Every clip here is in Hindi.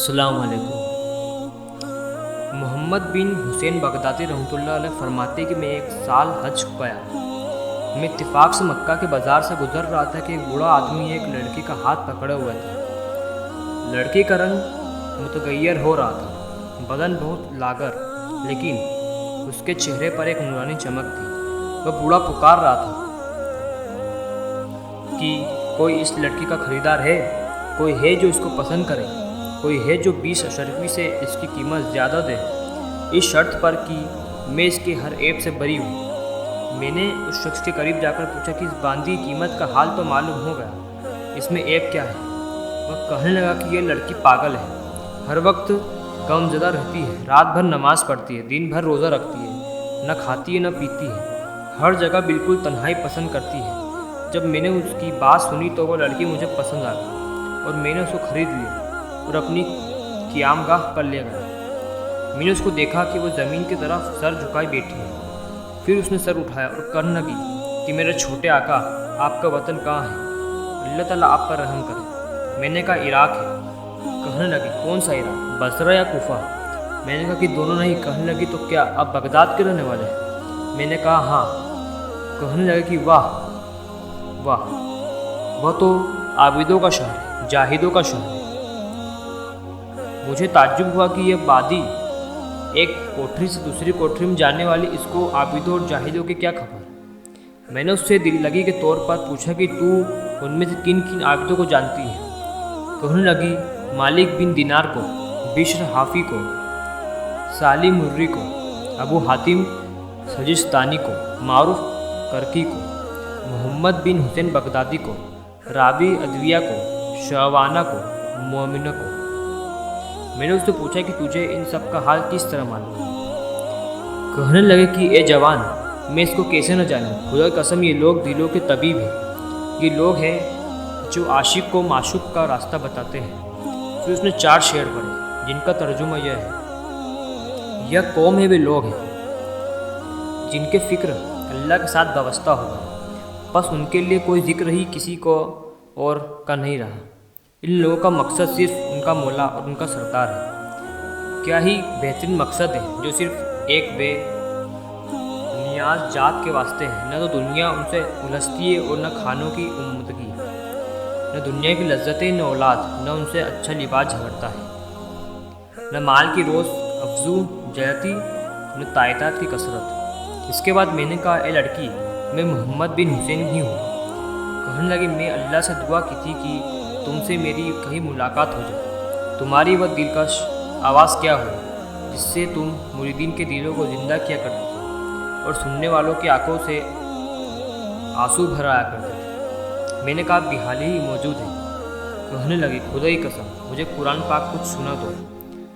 अस्सलाम वालेकुम। मोहम्मद बिन हुसैन बगदादी रहमतुल्लाह अलैह फरमाते कि मैं एक साल हज गया। मैं इत्तेफाक से मक्का के बाज़ार से गुजर रहा था कि एक बूढ़ा आदमी एक लड़की का हाथ पकड़े हुआ था। लड़की का रंग मुतगैर हो रहा था, बदन बहुत लागर, लेकिन उसके चेहरे पर एक नूरानी चमक थी। वह बूढ़ा पुकार रहा था कि कोई इस लड़की का खरीदार है, कोई है जो इसको पसंद करे, कोई है जो 20 अशरफी से इसकी कीमत ज़्यादा दे, इस शर्त पर कि मैं इसके हर ऐब से बरी हूँ। मैंने उस शख्स के करीब जाकर पूछा कि इस बांदी कीमत का हाल तो मालूम हो गया, इसमें ऐब क्या है? वह कहने लगा कि यह लड़की पागल है, हर वक्त गमज़दा रहती है, रात भर नमाज़ पढ़ती है, दिन भर रोज़ा रखती है, न खाती है न पीती है, हर जगह बिल्कुल तन्हाई पसंद करती है। जब मैंने उसकी बात सुनी तो वह लड़की मुझे पसंद आ गई और मैंने उसको ख़रीद लिया और अपनी क़ियामगाह पर ले गया। मैंने उसको देखा कि वो ज़मीन की तरफ सर झुकाई बैठी है। फिर उसने सर उठाया और कहने लगी कि मेरे छोटे आका, आपका वतन कहाँ है? अल्लाह ताला आप पर रहम करे। मैंने कहा इराक़ है। कहने लगी कौन सा इराक़, बसरा या कूफा? मैंने कहा कि दोनों नहीं। कहने लगी तो क्या आप बगदाद के रहने वाले हैं? मैंने कहा हाँ। कहने लगे कि वाह वाह, वह तो आबिदों का शहर है, जाहिदों का शहर है। मुझे ताज्जुब हुआ कि यह बादी एक कोठरी से दूसरी कोठरी में जाने वाली इसको आबिदों और जाहिदों की क्या खबर? मैंने उससे दिल लगी के तौर पर पूछा कि तू उनमें से किन किन आबिदों को जानती है? कहने लगी मालिक बिन दिनार को, बिश्र हाफी को, सालिम मुर्री को, अबू हातिम सजिस्तानी को, मारूफ करकी को, मोहम्मद बिन हुसैन बगदादी को, राबी अदविया को, शवाना को, मोमिना को। मैंने उससे पूछा कि तुझे इन सब का हाल किस तरह मालूम है? कहने लगे कि ए जवान, मैं इसको कैसे न जानूं? खुदा की कसम ये लोग दिलों के तबीब हैं। ये लोग हैं जो आशिक को माशूक का रास्ता बताते हैं। फिर उसने 4 शेर पढ़े जिनका तर्जुमा यह है, यह कौम है, वे लोग हैं जिनके फ़िक्र अल्लाह के साथ वाबस्ता होगा, बस उनके लिए कोई जिक्र ही किसी को और का नहीं रहा। इन लोगों का मकसद सिर्फ उनका मौला और उनका सरदार है। क्या ही बेहतरीन मकसद है जो सिर्फ एक बेनियाज जात के वास्ते है। न तो दुनिया उनसे उलझती है और न खानों की उम्मदगी, न दुनिया की लज्जतें, न औलाद, न उनसे अच्छा लिबास झगड़ता है, न माल की रोज़ अफजू जयती, न तायतात की कसरत। इसके बाद मैंने कहा ए लड़की, मैं मोहम्मद बिन हुसैन ही हूँ। कहने लगी मैं अल्लाह से दुआ की थी कि तुमसे मेरी कहीं मुलाकात हो जाए। तुम्हारी वह दिलकश आवाज़ क्या हो जिससे तुम मुरीदीन के दिलों को ज़िंदा किया करते थे और सुनने वालों की आंखों से आंसू भर आया करते थे। मैंने कहा बिहाली ही मौजूद है। कहने लगी खुदा की कसम, मुझे कुरान पाक कुछ सुना दो।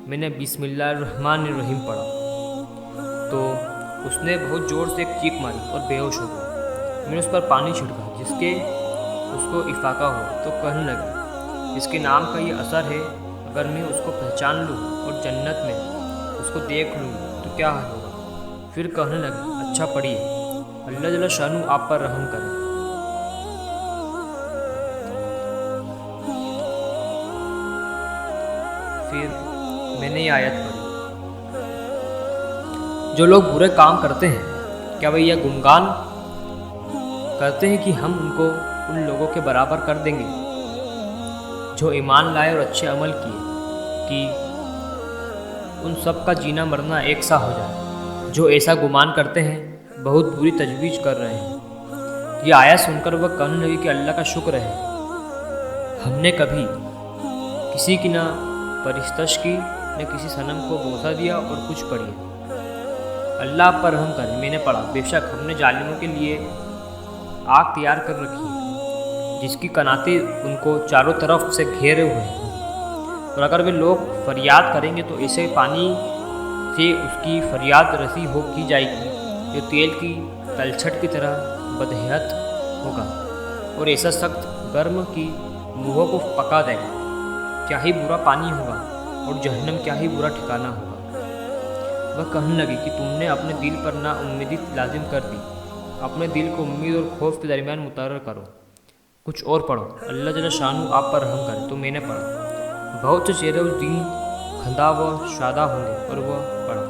मैंने बिस्मिल्लाहिर्रहमानिर्रहीम पढ़ा तो उसने बहुत ज़ोर से एक चीख मारी और बेहोश हो गई। मैंने उस पर पानी छिड़का जिसके उसको इफाका हुआ तो कहने लगी इसके नाम का ये असर है, अगर मैं उसको पहचान लूँ और जन्नत में उसको देख लूँ तो क्या हाल होगा? फिर कहने लगी अच्छा पढ़िए, अल्लाह जल्ल शानु आप पर रहम करे। फिर मैंने ये आयत पढ़ी, जो लोग बुरे काम करते हैं क्या वे यह गुमगान करते हैं कि हम उनको उन लोगों के बराबर कर देंगे जो ईमान लाए और अच्छे अमल किए, कि उन सब का जीना मरना एक सा हो जाए? जो ऐसा गुमान करते हैं बहुत बुरी तजवीज़ कर रहे हैं। यह आयत सुनकर वह कहने लगी कि अल्लाह का शुक्र है, हमने कभी किसी की ना परिस्तश की, न किसी सनम को बोसा दिया। और कुछ पढ़िए, अल्लाह पर रहम करे। मैंने पढ़ा बेशक हमने जालिमों के लिए आग तैयार कर रखी है जिसकी कनाते उनको चारों तरफ से घेरे हुए हैं, और अगर वे लोग फरियाद करेंगे तो ऐसे पानी से उसकी फरियाद रसी हो की जाएगी जो तेल की तलछट की तरह बदहत होगा और ऐसा सख्त गर्म कि मुँहों को पका देगा। क्या ही बुरा पानी होगा और जहन्नम क्या ही बुरा ठिकाना होगा। वह कहने लगी कि तुमने अपने दिल पर ना उम्मीदी लाजिम कर दी, अपने दिल को उम्मीद और खौफ के दरमियान मुतर्र करो। कुछ और पढ़ो, अल्लाह जल्ल शानु आप पर रहम करे। तो मैंने पढ़ा बहुत से चेहरे उस दिन खंदा व शादा होंगे। और वह पढ़ा,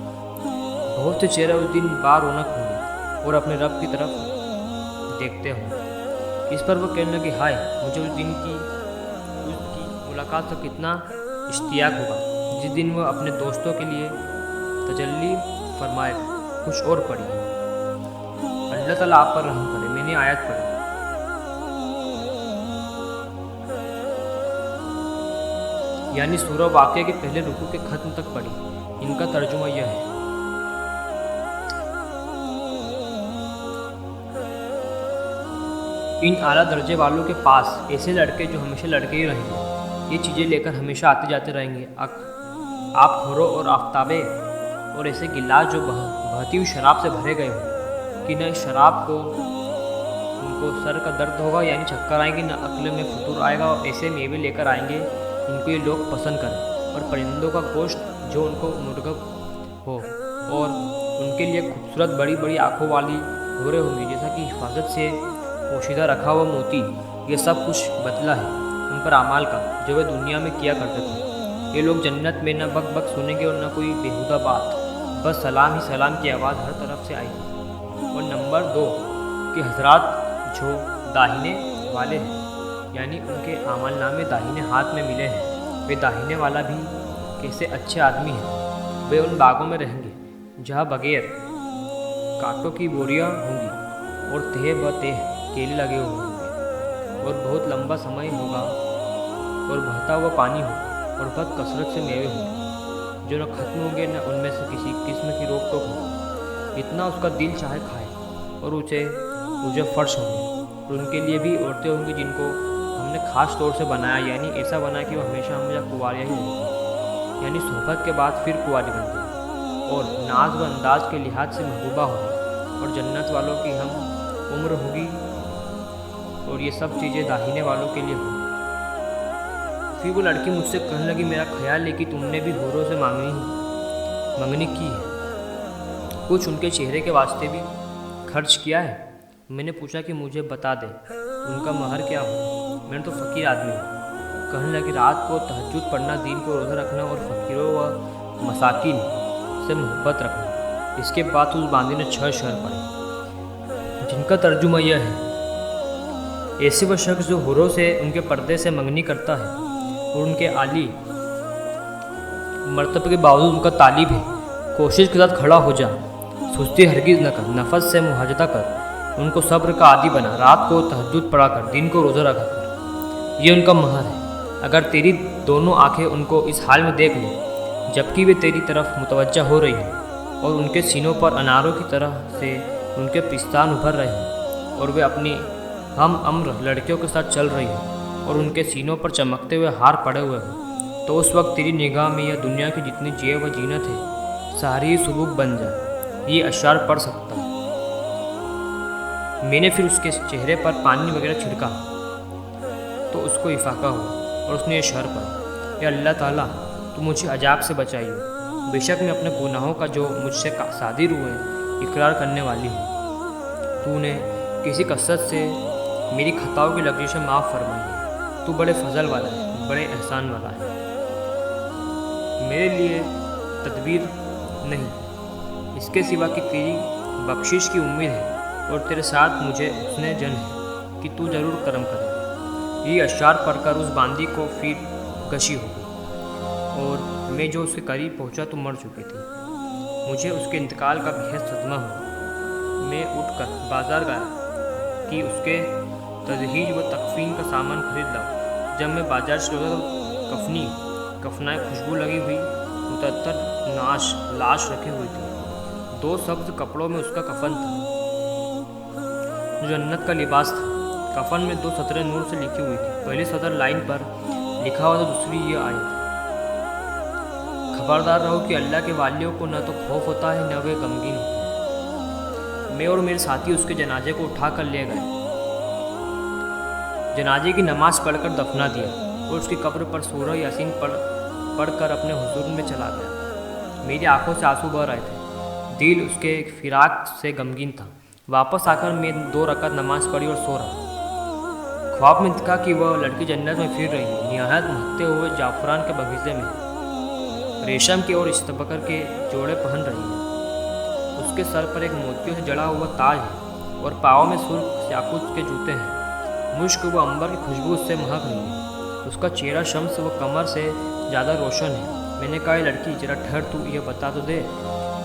बहुत से चेहरे उस दिन बार रौनक होंगे और अपने रब की तरफ देखते होंगे। इस पर वह कहने लगी, हाय मुझे उस दिन की उसकी मुलाकात का कितना इश्तियाक होगा जिस दिन वह अपने दोस्तों के लिए तजल्ली फरमाए। कुछ और पढ़ी, अल्लाह ताला आप पर रहम करे। मैंने आयत पढ़ी, यानी सूरह वाक़िया के पहले रुकू के खत्म तक पढ़ी। इनका तर्जुमा यह है, इन आला दर्जे वालों के पास ऐसे लड़के जो हमेशा लड़के ही रहेंगे, ये चीज़ें लेकर हमेशा आते जाते रहेंगे, आप खोरों और आफ्ताबे और ऐसे गिलास जो बहती हुई शराब से भरे गए हों कि न इस शराब को उनको सर का दर्द होगा यानी चक्कर आएंगे, न अक्ल में फतूर आएगा। और ऐसे मेवे लेकर आएंगे इनको ये लोग पसंद करें, और परिंदों का गोश्त जो उनको मुर्गब हो, और उनके लिए खूबसूरत बड़ी बड़ी आँखों वाली हूरें होंगी जैसा कि हिफाजत से पोशीदा रखा हुआ मोती। ये सब कुछ बदला है उन पर अमाल का जो वे दुनिया में किया करते थे। ये लोग जन्नत में न बक बक सुनेंगे और न कोई बेहुदा बात, बस सलाम ही सलाम की आवाज़ हर तरफ से आएगी। और नंबर 2 कि हजरात जो दाहिने वाले हैं, यानी उनके आमलनामे दाहिने हाथ में मिले हैं, वे दाहिने वाला भी कैसे अच्छे आदमी हैं। वे उन बागों में रहेंगे जहाँ बगैर कांटों की बोरियाँ होंगी और तह ब तह केले लगे हुए होंगे, और बहुत लंबा समय होगा और बहता हुआ पानी होगा और बहुत कसरत से मेवे होंगे जो न खत्म होंगे न उनमें से किसी किस्म की रोक टोक होगी। इतना उसका दिल चाहे खाए, और मुझे फर्श होंगे। और उनके लिए भी औरतें होंगी जिनको हमने ख़ास तौर से बनाया, यानी ऐसा बनाया कि वो हमेशा हमेशा कुंवारियाँ ही रहेंगी, यानी सोहबत के बाद फिर कुंवारी बन गई और नाज व अंदाज के लिहाज से महबूबा होगी। और जन्नत वालों की हम उम्र होगी, और ये सब चीज़ें दाहिने वालों के लिए होंगी। फिर वो लड़की मुझसे कहने लगी, मेरा ख्याल है कि तुमने भी हूरों से मंगनी की है, कुछ उनके चेहरे के वास्ते भी खर्च किया है। मैंने पूछा कि मुझे बता दे उनका महर क्या हो, मैंने तो फ़कीर आदमी हूँ। कहने लगी, रात को तहज्जुद पढ़ना, दीन को रोज़ा रखना और फ़कीरों व मसाकिन से मोहब्बत रखना। इसके बाद उस बांदी ने 6 शहर पढ़े जिनका तर्जुमा यह है, ऐसे वह शख्स जो हुरों से उनके पर्दे से मंगनी करता है और उनके आली मर्तबे के बावजूद उनका तालिब है, कोशिश के साथ खड़ा हो जा, सुस्ती हरगिज़ न कर, नफस से मुहाजता कर, उनको सब्र का आदी बना, रात को तहज्जुद पढ़ा कर, दिन को रोज़ा रखा कर। ये उनका महर है। अगर तेरी दोनों आंखें उनको इस हाल में देख लें जबकि वे तेरी तरफ मुतवज्जा हो रही हैं और उनके सीनों पर अनारों की तरह से उनके पिस्तान उभर रहे हैं और वे अपनी हम अम्र लड़कियों के साथ चल रही हैं और उनके सीनों पर चमकते हुए हार पड़े हुए हैं, तो उस वक्त तेरी निगाह में यह दुनिया की जितनी जिए व जीनत है सारी सुबुक बन जाए। ये अशार पढ़ सकता है। मैंने फिर उसके चेहरे पर पानी वगैरह छिड़का तो उसको इफाका हुआ और उसने ये शहर पढ़ा, या अल्लाह ताला तू मुझे अजाब से बचाइयो, बेशक मैं अपने गुनाहों का जो मुझसे सादिर हुए इकरार करने वाली हूँ। तूने किसी कसरत से मेरी खताओं की लग़ज़िशें माफ़ फरमाई है। तू बड़े फजल वाला है, बड़े एहसान वाला है। मेरे लिए तदबीर नहीं इसके सिवा कि तेरी बख्शिश की उम्मीद है और तेरे साथ मुझे उसने जन है कि तू ज़रूर करम करे। ये अशार पढ़कर उस बांदी को फिर गशी हो गई और मैं जो उसके करीब पहुंचा तो मर चुकी थी। मुझे उसके इंतकाल का बेहद सदमा हुआ। मैं उठकर बाज़ार गया कि उसके तजहीज़ व तकफ़ीन का सामान खरीद लाऊं। जब मैं बाजार से लौटा तो कफनाएँ खुशबू लगी हुई मुतअत्तर लाश रखी हुई थी। 2 सब्ज़ कपड़ों में उसका कफन था जो जन्नत का लिबास था। कफन में 2 सतरें नूर से लिखी हुई थी। पहली सतर लाइन पर लिखा हुआ था, दूसरी ये आयत, खबरदार रहो कि अल्लाह के वालियों को न तो खौफ होता है न वे गमगीन होते हैं। मैं और मेरे साथी उसके जनाजे को उठा कर ले गए, जनाजे की नमाज पढ़कर दफना दिया और उसकी कब्र पर सूरह यासीन पढ़कर अपने हुजूर में चला गया। मेरी आंखों से आंसू बह रहे थे, दिल उसके फिराक से गमगीन था। वापस आकर मैं 2 रकात नमाज पढ़ी और सो रहा। ख्वाब में देखा कि वह लड़की जन्नत में फिर रही है, निहायत महकते हुए जाफरान के बगीचे में। रेशम के और इस्तबकर के जोड़े पहन रही है। उसके सर पर एक मोतियों से जड़ा हुआ ताज है और पाँव में सुर्ख याकूत के जूते हैं। मुश्क व अंबर की खुशबू उससे महक रही है। उसका चेहरा शम्स व कमर से ज़्यादा रोशन है। मैंने कहा, लड़की जरा ठहर, तू यह बता तो दे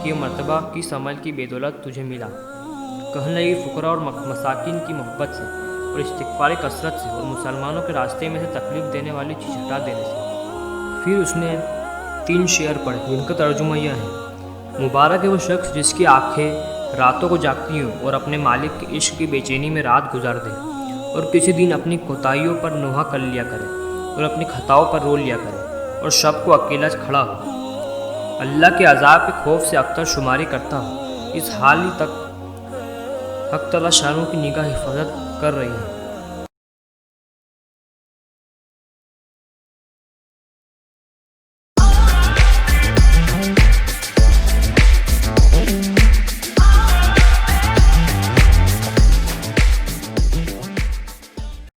कि मर्तबा किस अमल की बेदौलत तुझे मिला। कहने लगी, फ़ुकरा और मसाकिन की मोहब्बत से और इस्तिग़फ़ार कसरत से और मुसलमानों के रास्ते में से तकलीफ़ देने वाली चीज़ हटा देने से। फिर उसने 3 शेर पढ़े जिनका तर्जुमा यह है, मुबारक है वो शख्स जिसकी आँखें रातों को जागती हों और अपने मालिक के इश्क की बेचैनी में रात गुजार दे और किसी दिन अपनी कोताहियों पर नोहा कर लिया करे और अपनी खताओं पर रो लिया करे और शब को अकेला खड़ा हो, अल्लाह के अज़ाब के खौफ से अख्तर शुमारी करता हो। इस हाल ही तक हक तआला शानों की निगाह हिफाजत कर रही है।